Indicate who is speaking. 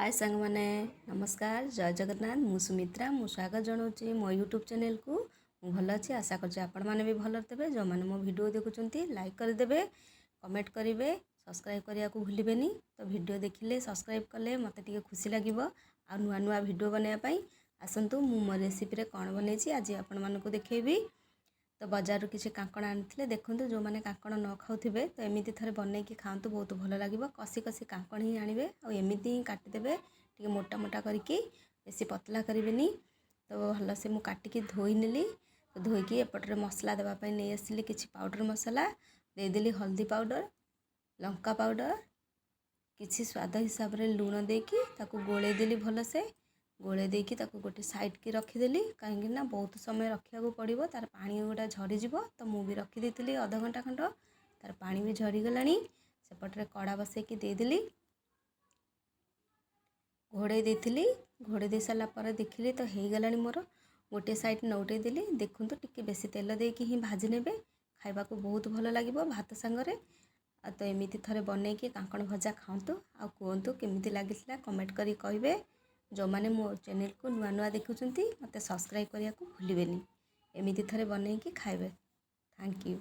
Speaker 1: हाय सांग माने नमस्कार जय जगन्नाथ मु सुमित्रा मु स्वागत जनाऊँगी मो यूट्यूब चैनल को मु भल अच्छी आशा कर भी भल थे जो मैंने मो वीडियो देखुं लाइक करदे कमेंट करेंगे सब्सक्राइब करने को भूलें तो वीडियो देखिले सब्सक्राइब कले मत खुशी लगे आ नुआ नुआ वीडियो बनायापाई आसतु मु मो रेसिपी कौन बन आज आपण मानक देखेबी। तो बजार किसी कांकण आनी देखूँ जो मैंने कांकण न खाऊे तो एमती थे बनई खातु बहुत भल लगे कषि कषि कांकण ही आने आमती ही काटिदेवे टे मोटा मोटा करके बेसी पतला करें तो भलसे मुझे काटिकी धोई नेली तो धोईकी एपटे मसला देवाई नहीं आसली कि पाउडर मसला देदेली हल्दी पाउडर लंका पाउडर किसी स्वाद हिसाब से लुण देकी गोलेदेली भलसे गोले देकी गोटे साइड की रखीदेली कहीं बहुत समय रखा पड़ो तार पानी गुड़ा झरीज तो मुझे रखीदी अध घंटा खंड तार पानी भी झरीगला सेपटे कड़ा बसैकी देदेली घोड़े देती घोड़े दे सारापर देखिली तो हो गला मोर गोटे साइड नौटे देली देखूँ टिके बेसी तेल देकी ही भाजी ने खावा को बहुत भल लगे भात सांगरे तो एमती थे बनईकी कांकण भजा खातु आ कहतु केमी लगी कमेंट करी कहे जो मैंने मो चैनल को नुआ नुआ देखुं मत सब्सक्राइब करने को भूलें एमती थे बनईकी खाइबे। Thank you.